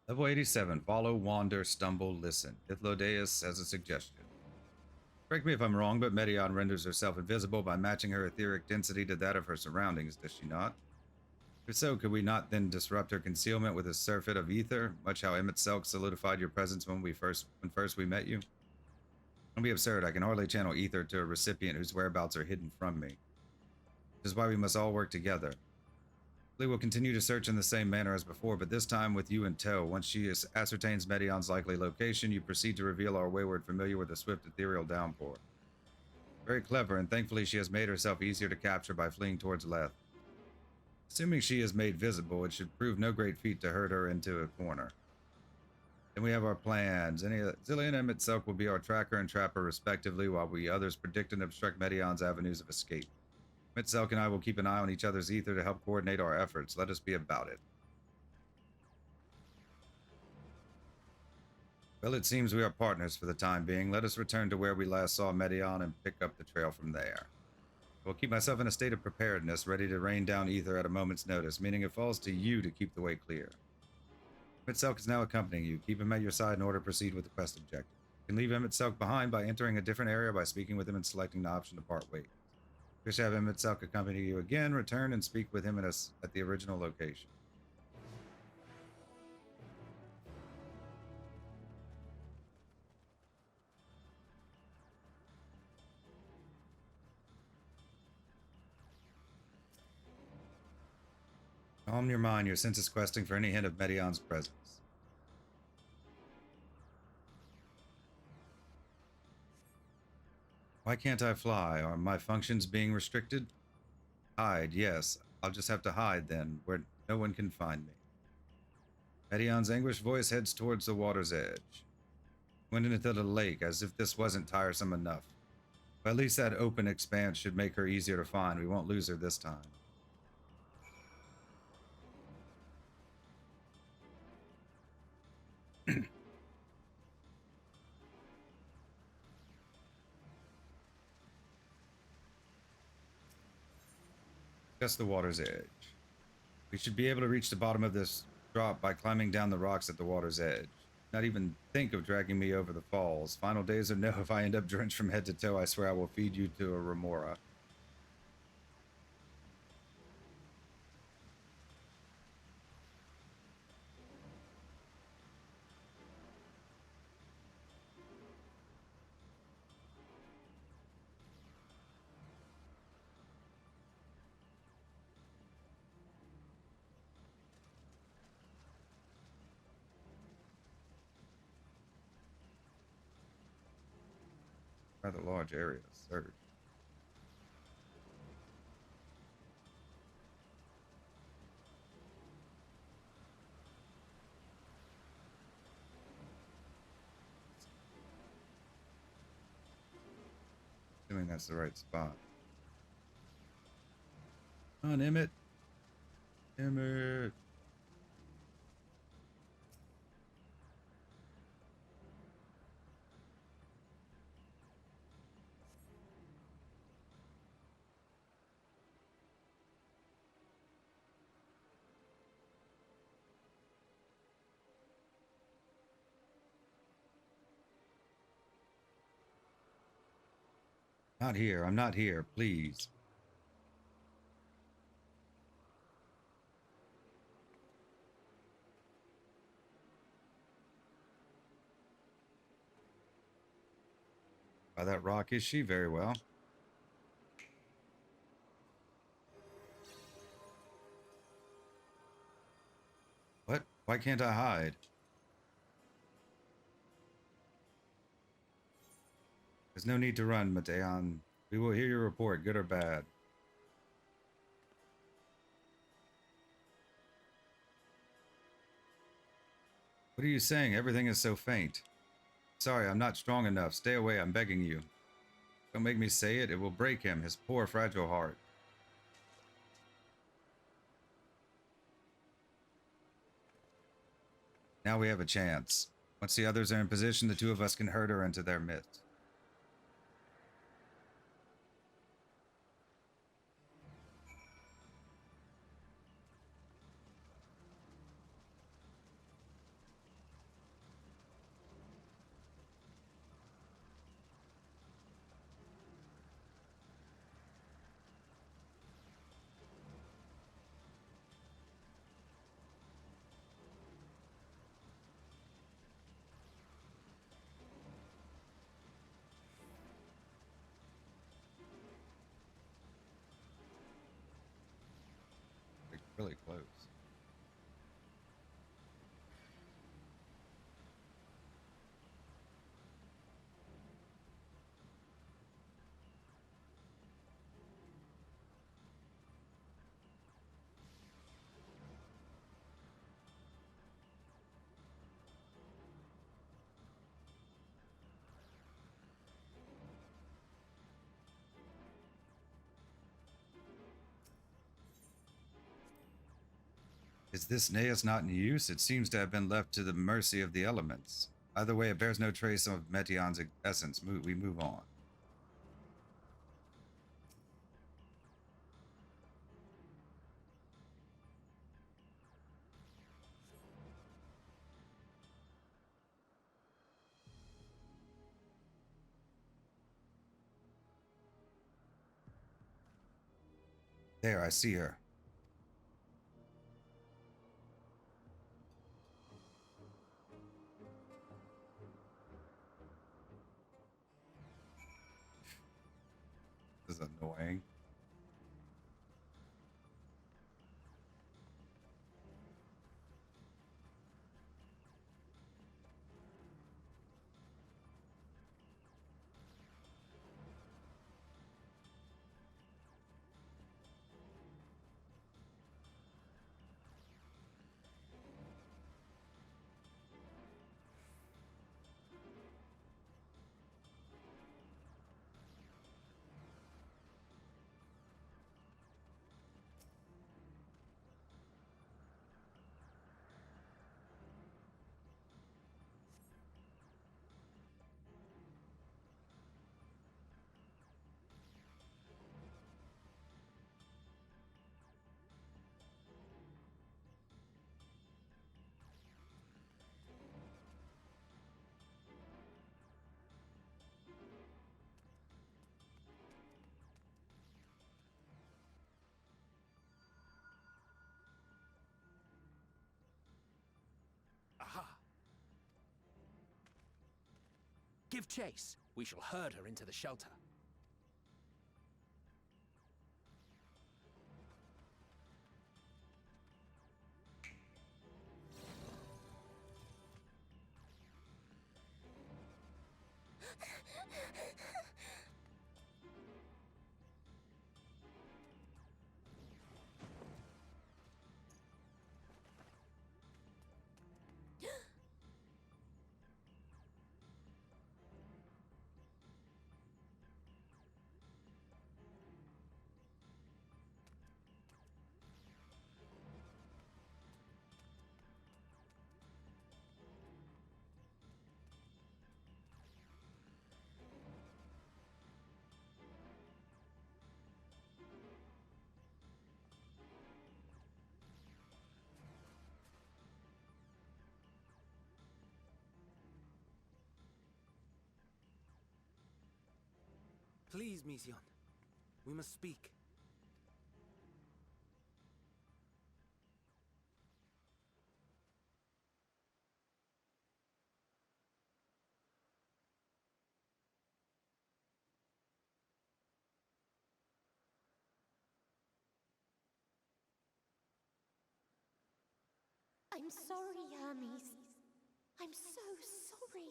Level 87. Follow, wander, stumble, listen. Ithlodeus has a suggestion. Correct me if I'm wrong, but Medion renders herself invisible by matching her etheric density to that of her surroundings, does she not? If so, could we not then disrupt her concealment with a surfeit of ether, much how Emmett Selk solidified your presence when first we met you? Don't be absurd. I can hardly channel ether to a recipient whose whereabouts are hidden from me. This is why we must all work together. We will continue to search in the same manner as before, but this time with you in tow. Once she ascertains Medion's likely location, you proceed to reveal our wayward familiar with a swift ethereal downpour. Very clever, and thankfully she has made herself easier to capture by fleeing towards Leth. Assuming she is made visible, it should prove no great feat to herd her into a corner. Then we have our plans. Zillion and Mitselk will be our tracker and trapper respectively, while we others predict and obstruct Medion's avenues of escape. Mitselk and I will keep an eye on each other's ether to help coordinate our efforts. Let us be about it. Well, it seems we are partners for the time being. Let us return to where we last saw Medion and pick up the trail from there. I will keep myself in a state of preparedness, ready to rain down ether at a moment's notice, meaning it falls to you to keep the way clear. Mitselk is now accompanying you. Keep him at your side in order to proceed with the quest objective. You can leave Mitselk behind by entering a different area by speaking with him and selecting the option to part ways. Wish to have Mitselk accompany you again, return and speak with him at the original location. Calm your mind, your senses questing for any hint of Medion's presence. Why can't I fly? Are my functions being restricted? Hide, yes. I'll just have to hide then, where no one can find me. Medion's anguished voice heads towards the water's edge. Went into the lake, as if this wasn't tiresome enough. But at least that open expanse should make her easier to find. We won't lose her this time. Just the water's edge. We should be able to reach the bottom of this drop by climbing down the rocks at the water's edge. Not even think of dragging me over the falls. Final days or no, if I end up drenched from head to toe, I swear I will feed you to a remora. Rather large area, search. Assuming that's the right spot. Come on, Emmett. Emmett. Not here. I'm not here. Please. By that rock is she? Very well. What? Why can't I hide? There's no need to run, Mateon. We will hear your report, good or bad. What are you saying? Everything is so faint. Sorry, I'm not strong enough. Stay away, I'm begging you. Don't make me say it. It will break him, his poor, fragile heart. Now we have a chance. Once the others are in position, the two of us can herd her into their midst. Really close. Is this naos not in use? It seems to have been left to the mercy of the elements. Either way, it bears no trace of Meteon's essence. We move on. There, I see her. This is annoying. Aha! Give chase. We shall herd her into the shelter. Please, Mission. We must speak. I'm sorry, Hermes. I'm so sorry.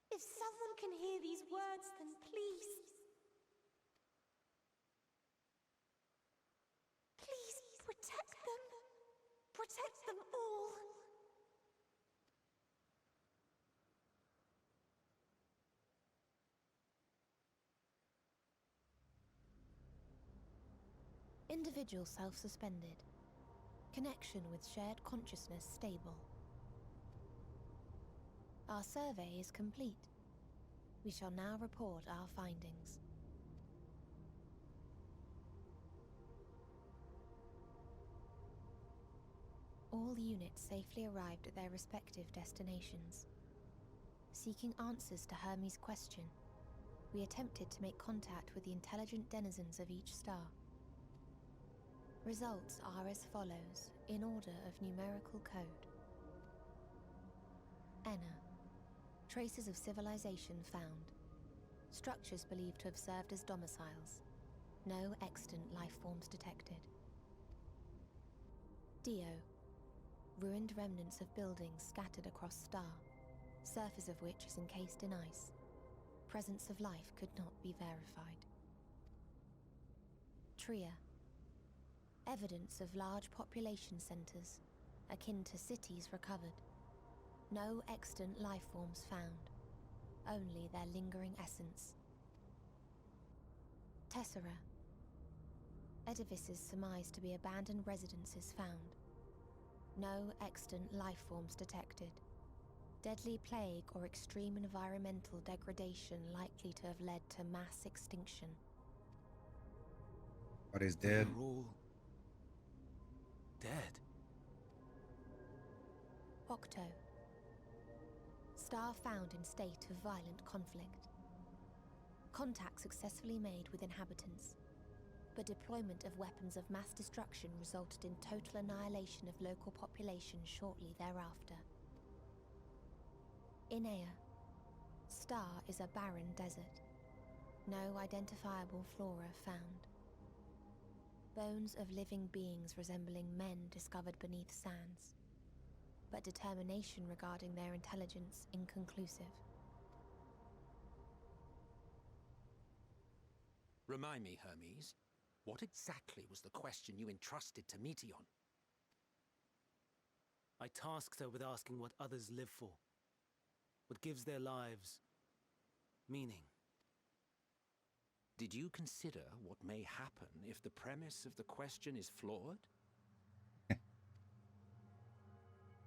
If someone can hear these words, then please... please protect them. Protect them all. Individual self-suspended. Connection with shared consciousness stable. Our survey is complete. We shall now report our findings. All units safely arrived at their respective destinations. Seeking answers to Hermes' question, we attempted to make contact with the intelligent denizens of each star. Results are as follows, in order of numerical code. Enna. Traces of civilization found. Structures believed to have served as domiciles. No extant life forms detected. Dio. Ruined remnants of buildings scattered across Star, surface of which is encased in ice. Presence of life could not be verified. Tria. Evidence of large population centers, akin to cities recovered. No extant life forms found, only their lingering essence. Tessera. Edifices surmised to be abandoned residences found. No extant life forms detected. Deadly plague or extreme environmental degradation likely to have led to mass extinction. What is dead? They're all dead. Octo. Star found in state of violent conflict. Contact successfully made with inhabitants, but deployment of weapons of mass destruction resulted in total annihilation of local population shortly thereafter. Inea. Star is a barren desert. No identifiable flora found. Bones of living beings resembling men discovered beneath sands, but determination regarding their intelligence inconclusive. Remind me, Hermes, what exactly was the question you entrusted to Meteion? I tasked her with asking what others live for, what gives their lives meaning. Did you consider what may happen if the premise of the question is flawed?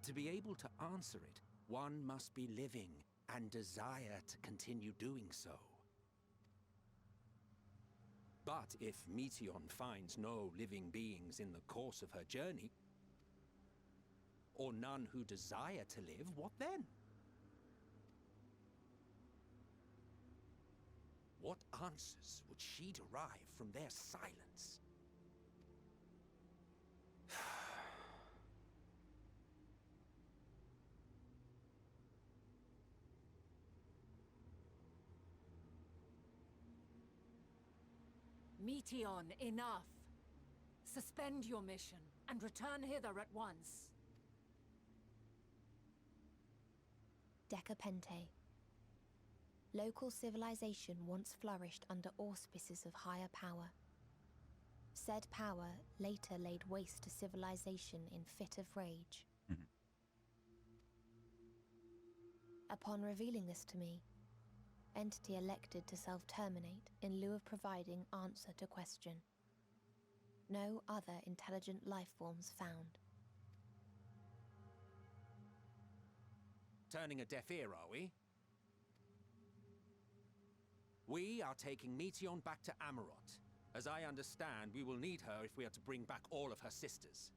To be able to answer it, one must be living and desire to continue doing so. But if Meteion finds no living beings in the course of her journey, or none who desire to live, what then? What answers would she derive from their silence? Meteion, enough! Suspend your mission and return hither at once. Decapente. Local civilization once flourished under auspices of higher power. Said power later laid waste to civilization in fit of rage. Mhm. Upon revealing this to me, entity elected to self-terminate in lieu of providing answer to question. No other intelligent life forms found. Turning a deaf ear, are we? We are taking Meteion back to Amarot. As I understand, we will need her if we are to bring back all of her sisters.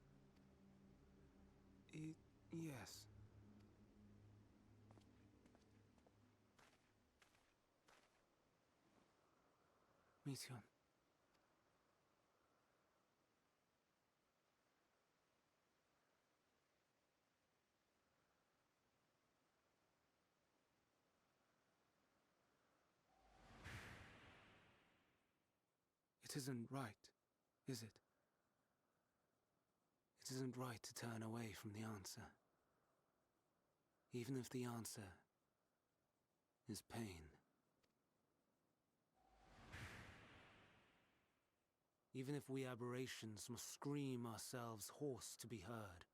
Yes. Meteion. It isn't right, is it? It isn't right to turn away from the answer. Even if the answer is pain. Even if we aberrations must scream ourselves hoarse to be heard.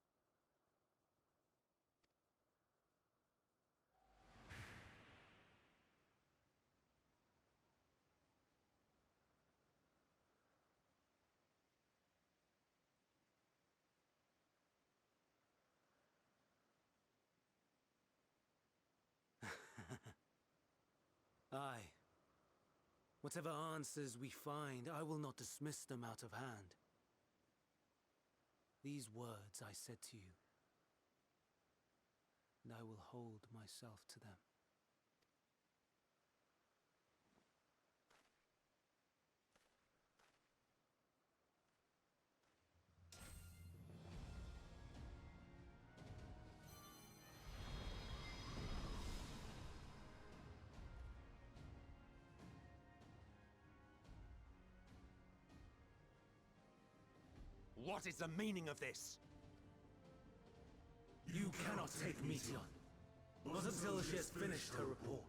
Aye. Whatever answers we find, I will not dismiss them out of hand. These words I said to you, and I will hold myself to them. What is the meaning of this? You cannot take Meteion. Not until she has finished her report.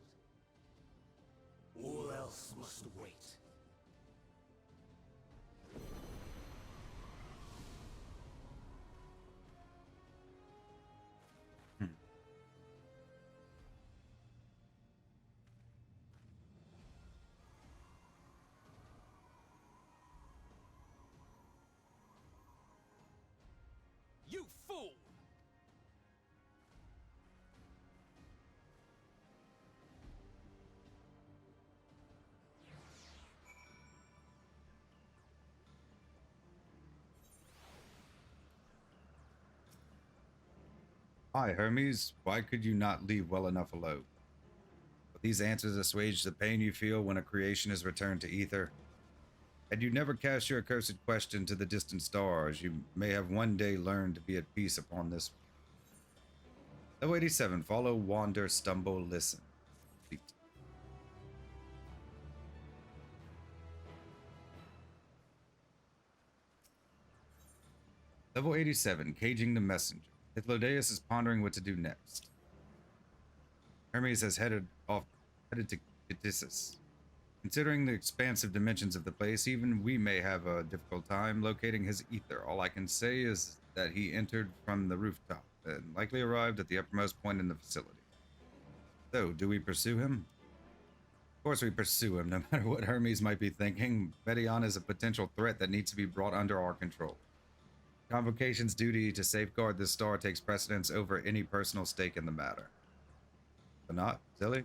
All else must wait. You fool! Hi, Hermes. Why could you not leave well enough alone? Will these answers assuage the pain you feel when a creation is returned to ether? Had you never cast your accursed question to the distant stars, you may have one day learned to be at peace upon this. Level 87. Follow, wander, stumble, listen. Complete. Level 87. Caging the messenger. Hythlodaeus is pondering what to do next. Hermes has headed to Ktisis. Considering the expansive dimensions of the place, even we may have a difficult time locating his ether. All I can say is that he entered from the rooftop and likely arrived at the uppermost point in the facility. So, do we pursue him? Of course we pursue him, no matter what Hermes might be thinking. Meteion is a potential threat that needs to be brought under our control. Convocation's duty to safeguard this star takes precedence over any personal stake in the matter. But not, silly?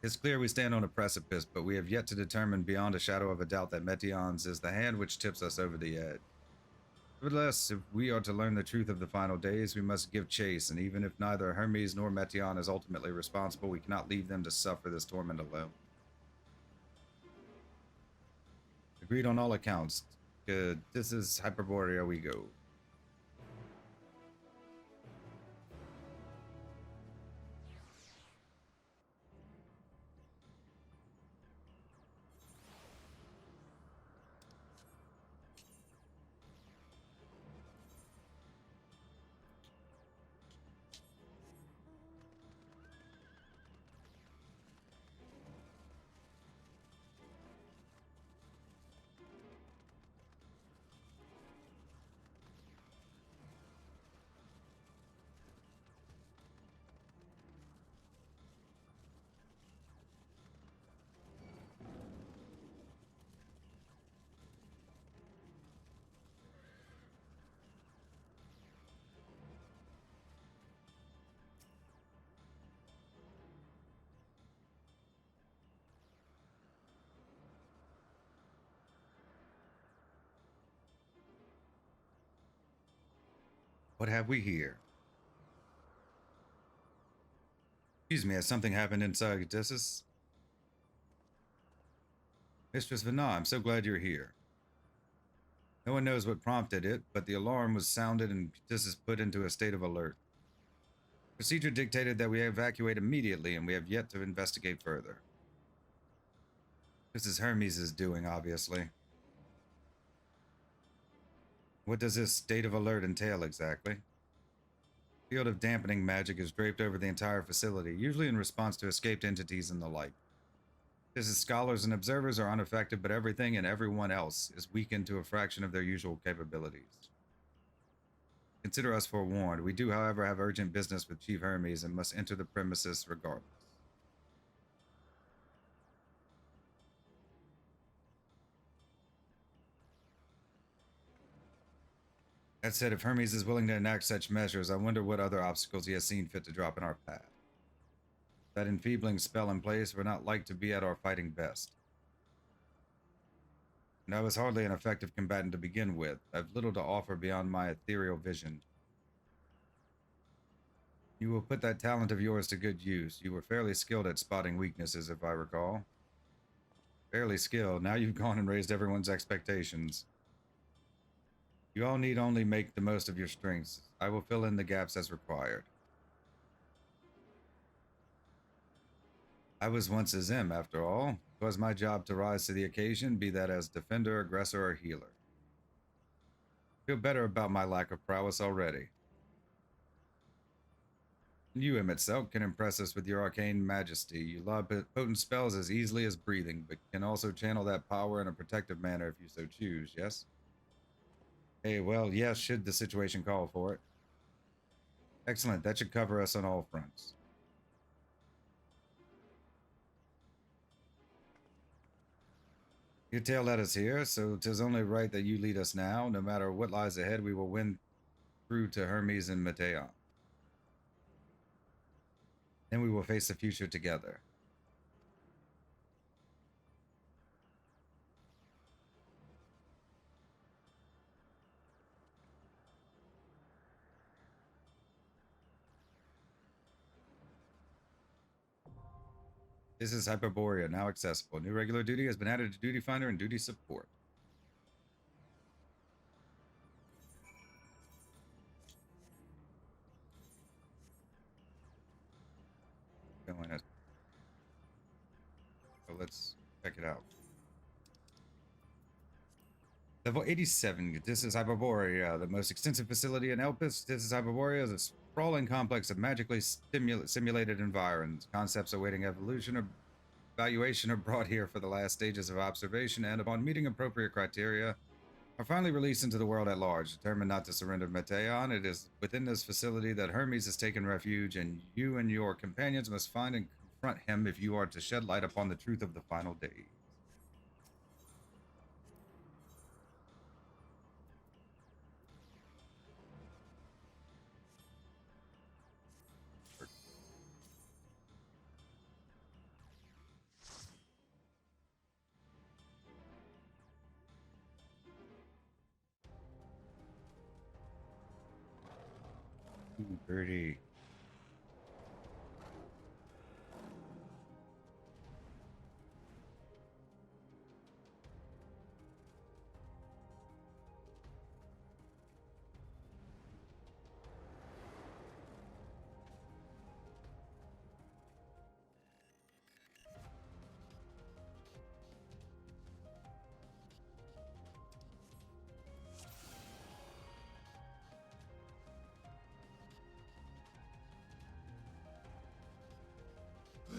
It's clear we stand on a precipice, but we have yet to determine beyond a shadow of a doubt that Meteion's is the hand which tips us over the edge. Nevertheless, if we are to learn the truth of the final days, we must give chase, and even if neither Hermes nor Meteion is ultimately responsible, we cannot leave them to suffer this torment alone. Agreed on all accounts. Good. This is Hyperboreia we go. What have we here? Excuse me, has something happened inside Ktisis? Mistress Vana, I'm so glad you're here. No one knows what prompted it, but the alarm was sounded and Ktisis put into a state of alert. Procedure dictated that we evacuate immediately, and we have yet to investigate further. This is Hermes' doing, obviously. What does this state of alert entail exactly? A field of dampening magic is draped over the entire facility, usually in response to escaped entities and the like. Ktisis scholars and observers are unaffected, but everything and everyone else is weakened to a fraction of their usual capabilities. Consider us forewarned. We do, however, have urgent business with Chief Hermes and must enter the premises regardless. That said, if Hermes is willing to enact such measures, I wonder what other obstacles he has seen fit to drop in our path. That enfeebling spell in place, we're not like to be at our fighting best. And I was hardly an effective combatant to begin with. I have little to offer beyond my ethereal vision. You will put that talent of yours to good use. You were fairly skilled at spotting weaknesses, if I recall. Fairly skilled. Now you've gone and raised everyone's expectations. You all need only make the most of your strengths. I will fill in the gaps as required. I was once a Zim, after all. It was my job to rise to the occasion, be that as defender, aggressor, or healer. Feel better about my lack of prowess already. You, Emitselk, can impress us with your arcane majesty. You lob potent spells as easily as breathing, but can also channel that power in a protective manner if you so choose, yes? Hey, well, yes, should the situation call for it. Excellent, that should cover us on all fronts. Your tale led us here, so 'tis only right that you lead us now. No matter what lies ahead, we will win through to Hermes and Meteion. Then we will face the future together. This is Hyperboreia, now accessible. New regular duty has been added to Duty Finder and Duty Support. Going as so let's check it out. Level 87. This is Hyperboreia, the most extensive facility in Elpis. This is Hyperboreia is a sprawling complex of magically simulated environs. Concepts awaiting evolution or evaluation are brought here for the last stages of observation, and upon meeting appropriate criteria, are finally released into the world at large. Determined not to surrender Meteion, it is within this facility that Hermes has taken refuge, and you and your companions must find and confront him if you are to shed light upon the truth of the final days. Ooh, pretty.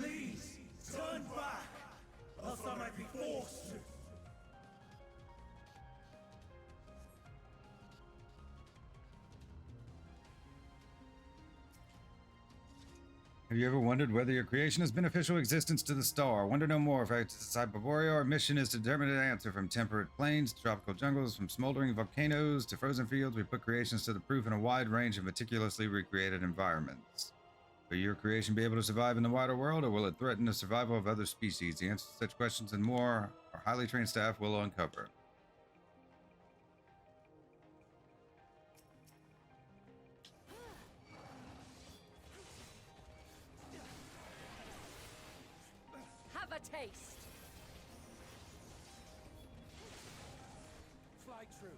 Please, turn back, else I might be forced to. Have you ever wondered whether your creation has beneficial existence to the star? Wonder no more. If it's Hyperboreia, our mission is to determine an answer from temperate plains to tropical jungles, from smoldering volcanoes to frozen fields. We put creations to the proof in a wide range of meticulously recreated environments. Will your creation be able to survive in the wider world, or will it threaten the survival of other species? The answers to such questions and more our highly trained staff will uncover. Have a taste. Fly true.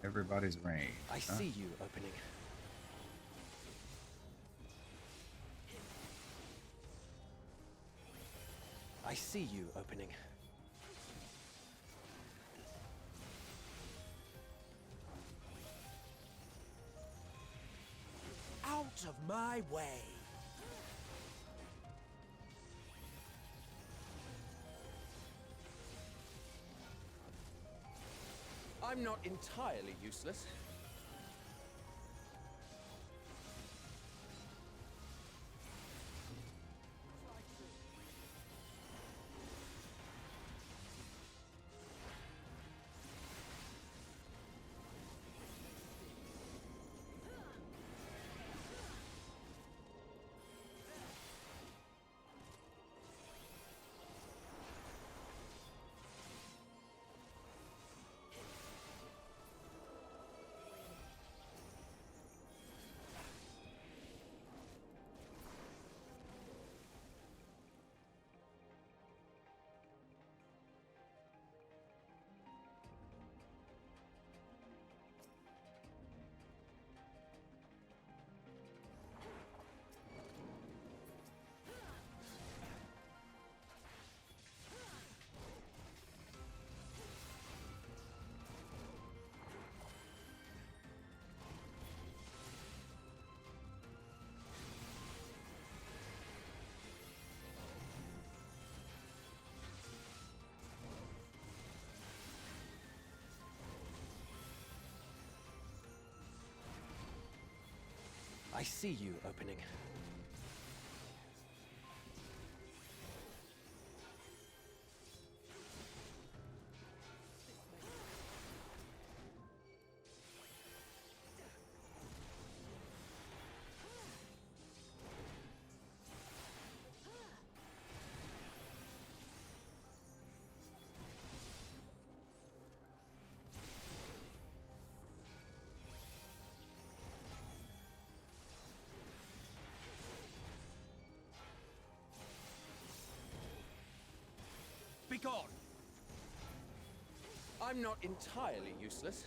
Everybody's range. I see you opening. I see you opening. Out of my way. I'm not entirely useless. I see you opening. Be gone! I'm not entirely useless.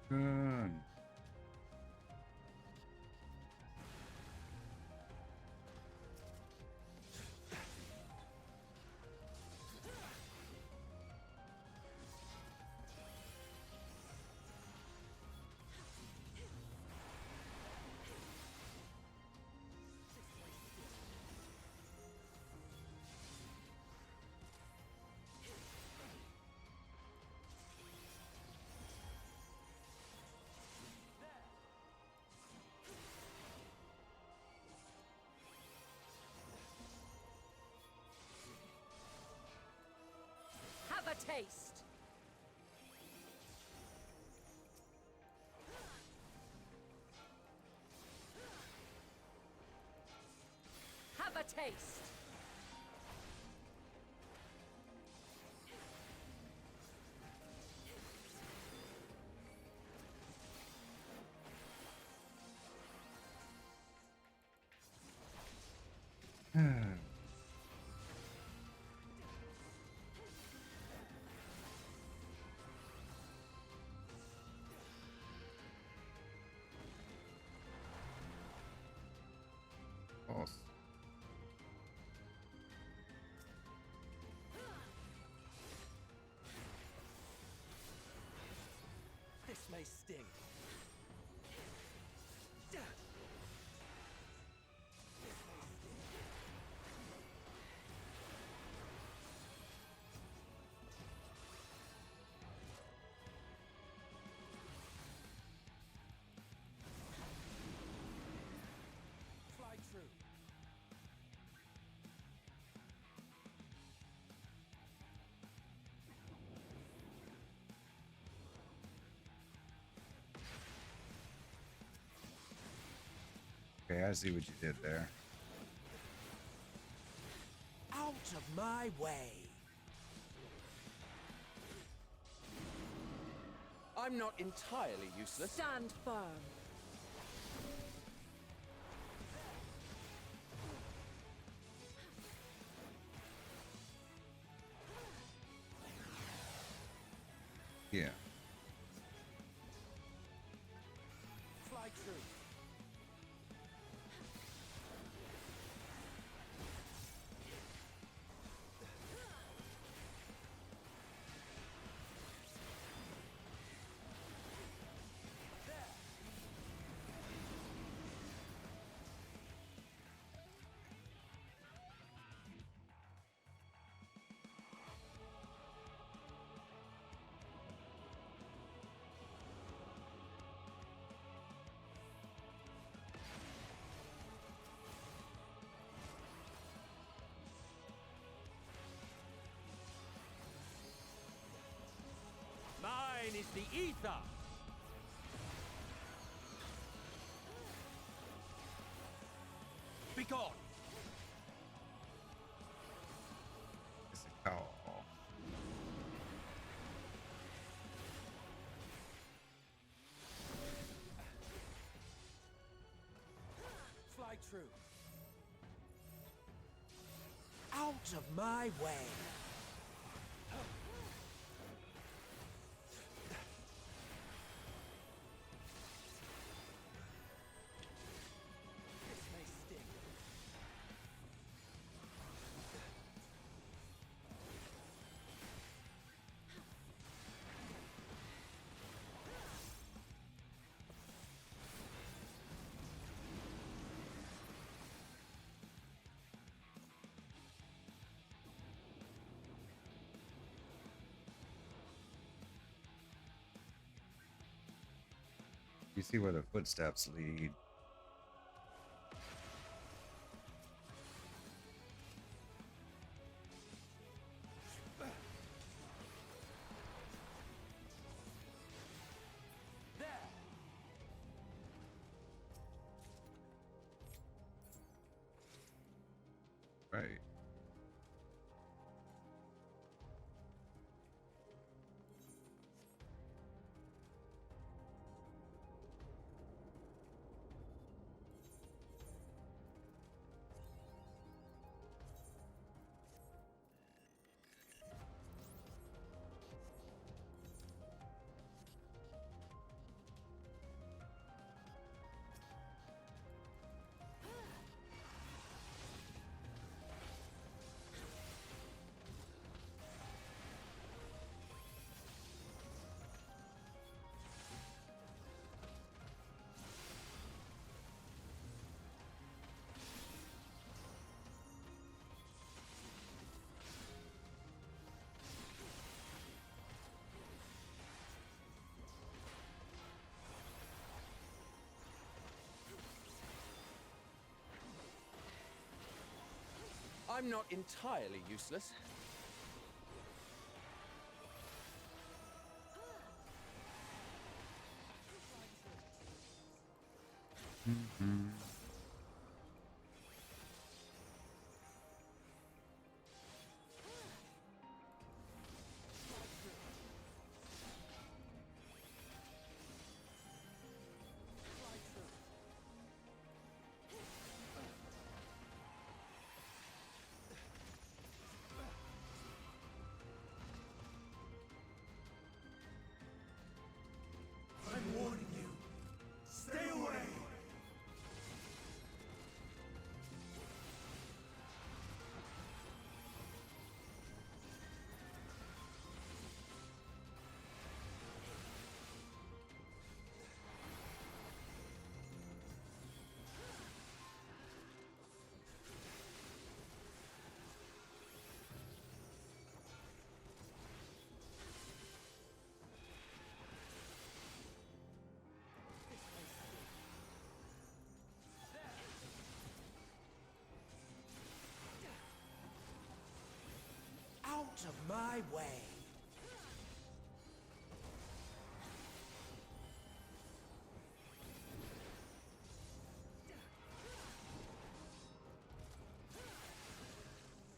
Good. Have a taste! Have a taste! False. This may sting. Fly true. Okay, I see what you did there. Out of my way! I'm not entirely useless. Stand firm. Yeah. Fly true. is the ether! Be gone! It's a call. Fly true. Out of my way! This may sting. You see where the footsteps lead. Right. I'm not entirely useless. I'm warning you. Stay away. Out of my way!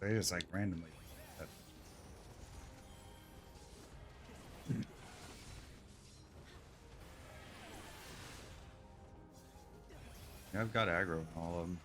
They just like randomly. Yeah, I've got aggro on all of them.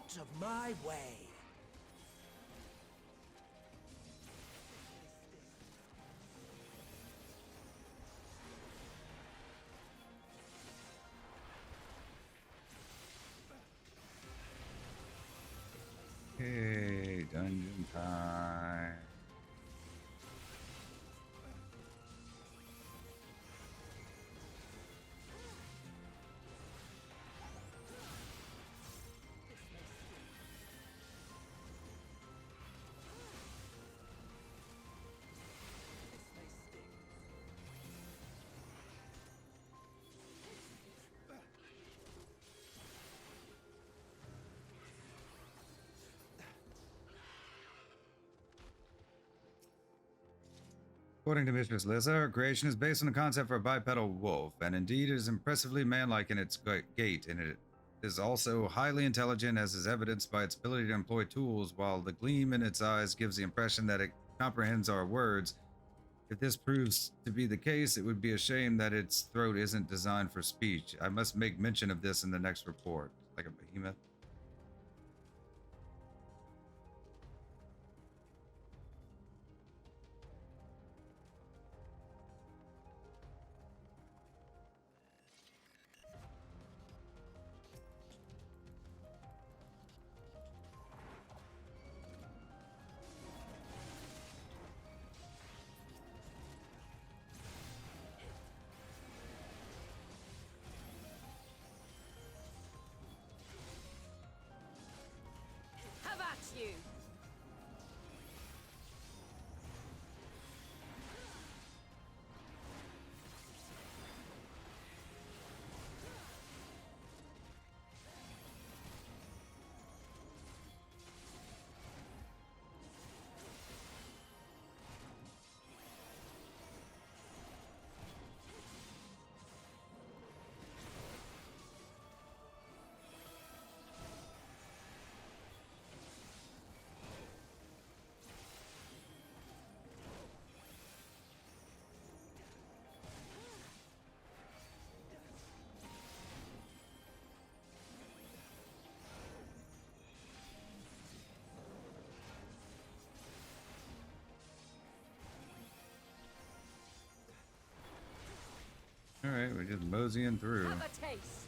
Out of my way! Okay, dungeon time. According to Mistress Lissa, her creation is based on the concept for a bipedal wolf, and indeed it is impressively manlike in its gait, and it is also highly intelligent, as is evidenced by its ability to employ tools, while the gleam in its eyes gives the impression that it comprehends our words. If this proves to be the case, it would be a shame that its throat isn't designed for speech. I must make mention of this in the next report. Like a behemoth. Have at you! All right, we're just moseying through. Have a taste!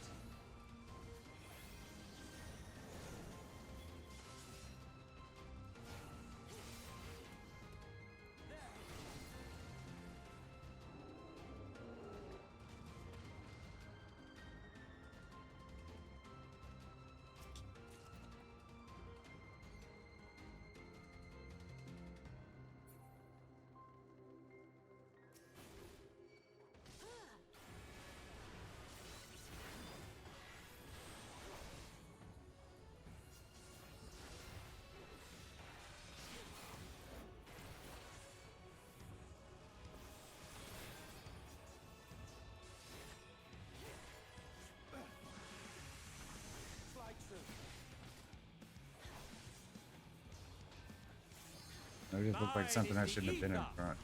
It just looked like something that shouldn't have been in front.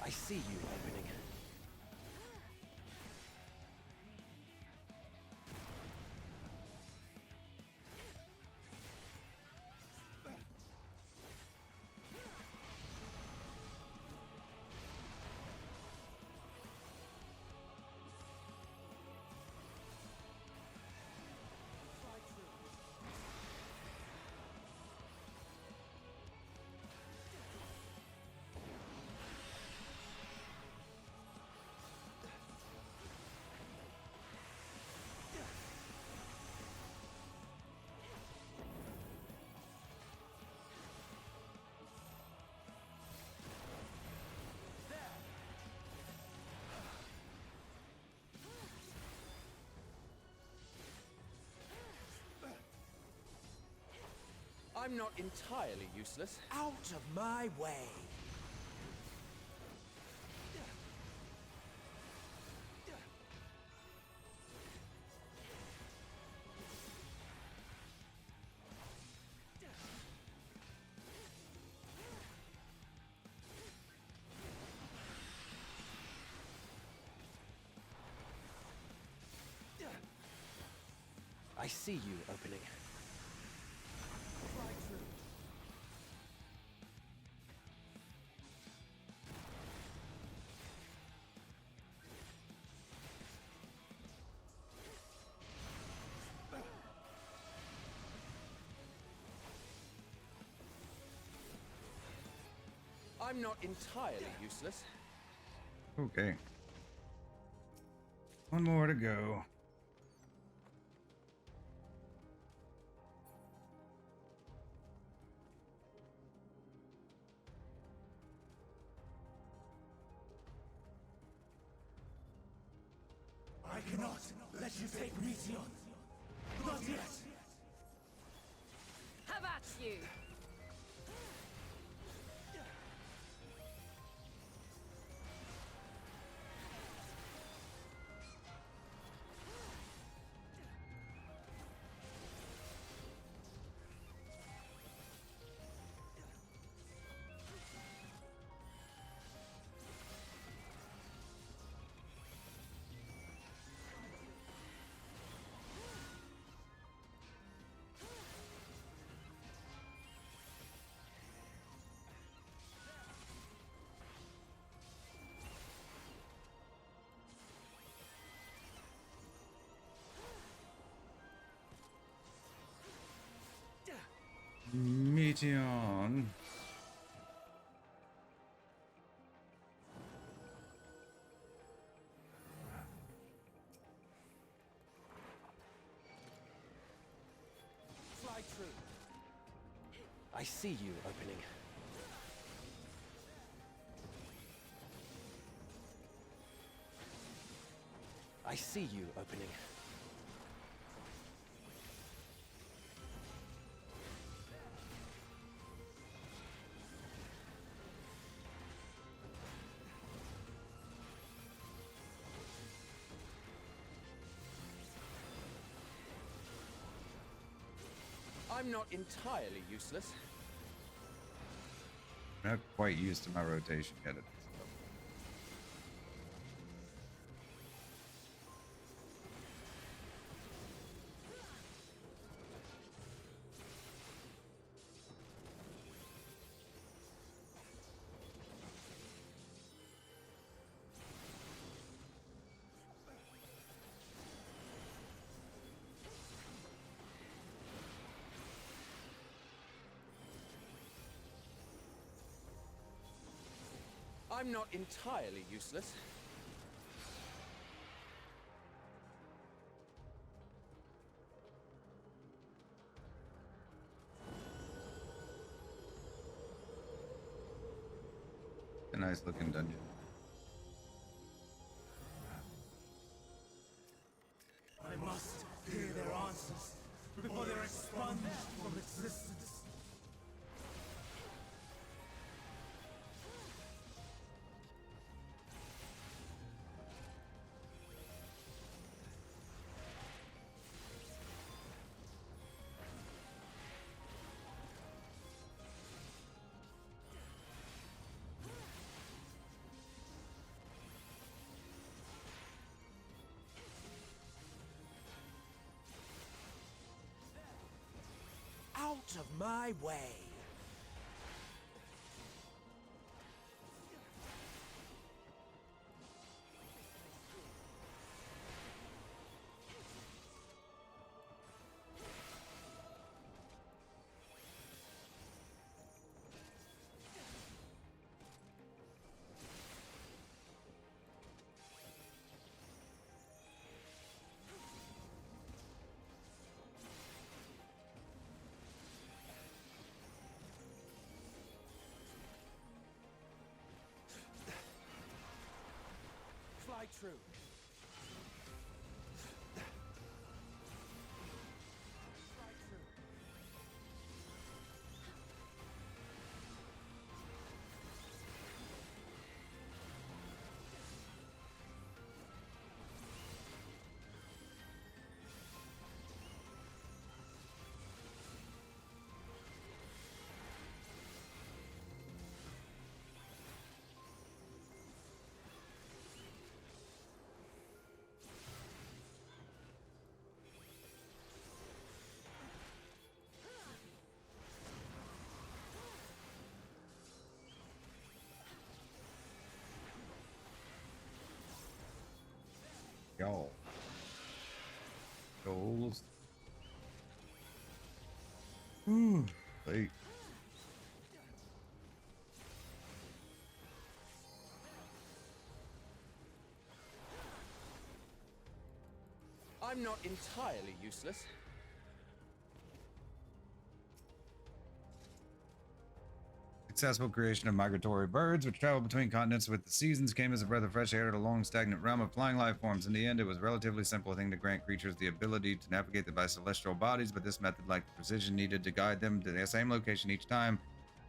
I see you opening. I'm not entirely useless. Out of my way! I see you opening. I'm not entirely useless. Okay. One more to go. I cannot let you take Meteion. Not yet. Have at you! Meteion. Fly true. I see you opening. I see you opening. I'm not entirely useless. I'm not quite used to my rotation yet. At this level. I'm not entirely useless. A nice looking dungeon. I must hear their answers before they're expunged from existence. Out of my way! Fly true. Y'all. Goals. Ooh, late. I'm not entirely useless. Successful creation of migratory birds which travel between continents with the seasons came as a breath of fresh air to the long stagnant realm of flying life forms. In the end, it was a relatively simple thing to grant creatures the ability to navigate the by celestial bodies, but this method lacked the precision needed to guide them to the same location each time,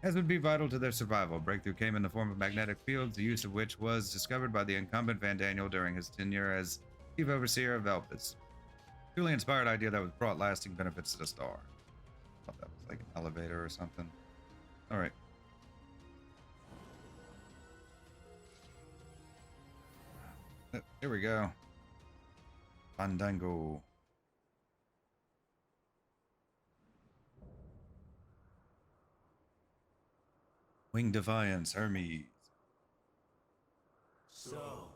as would be vital to their survival. Breakthrough came in the form of magnetic fields, the use of which was discovered by the incumbent Van Daniel during his tenure as chief overseer of Elpis. Truly inspired idea that was brought lasting benefits to the star. I thought that was like an elevator or something. All right. Here we go. Fandango. Wing Defiance, Hermes. So,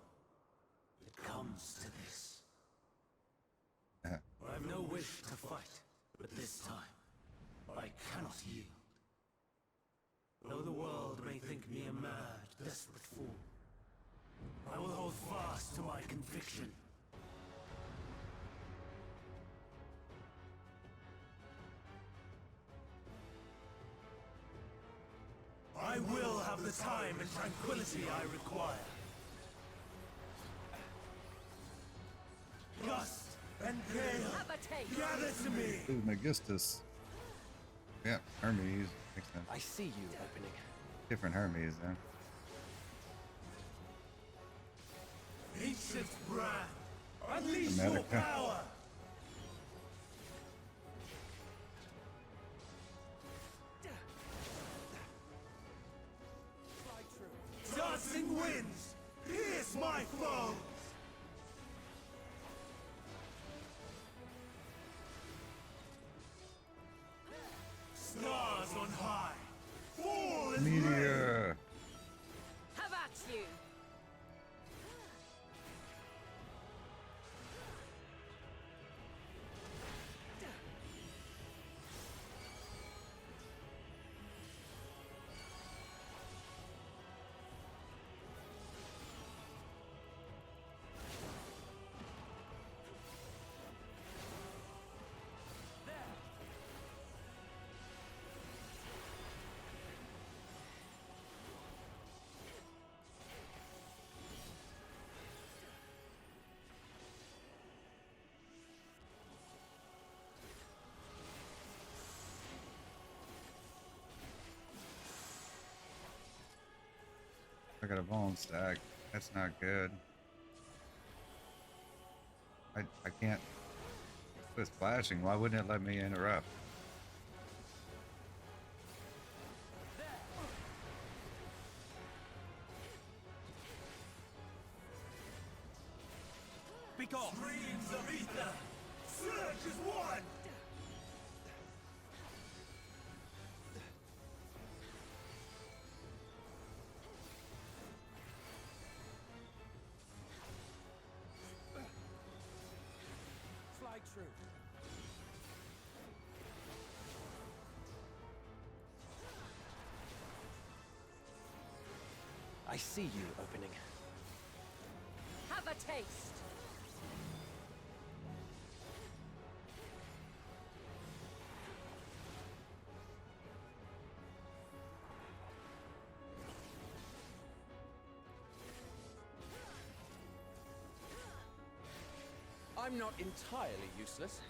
it comes to this. Uh-huh. I have no wish to fight, but this time, I cannot yield. Though the world may think me a mad, desperate fool, I will hold fast to my conviction. I will have the time and tranquility I require. Gust and gale, Have a taste. gather to me! Ooh, Megistus. Yeah, Hermes. Makes sense. I see you opening. Different Hermes, then. Ancient brand, unleash your America. power! Dancing winds, pierce my foes! Stars on high, fall as rain! Meteor. Have at you. I got a bone stack. That's not good. I can't. It's flashing. Why wouldn't it let me interrupt? Be gone! Streams of ether! Surge as one! Fly true. I see you opening. Have a taste. I'm not entirely useless.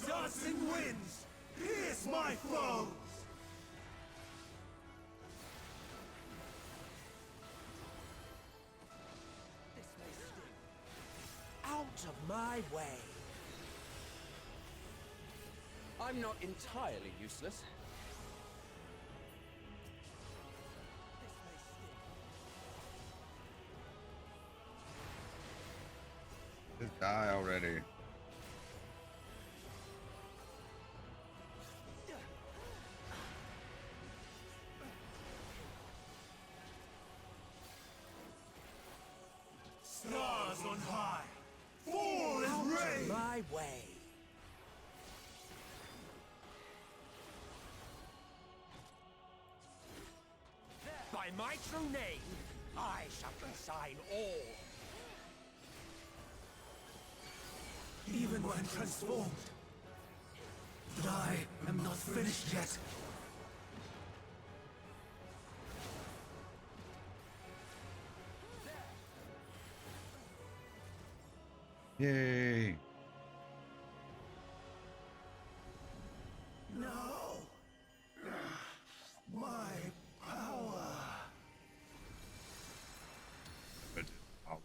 Dancing winds, pierce my foes! This may sting. Out of my way. I'm not entirely useless. This may sting. Just die already. Stars on high! my true name, I shall consign all. Even when transformed. But I am not finished yet. Yay! No! My power! Good. Oh.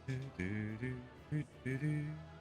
Do, do, do, do, do, do.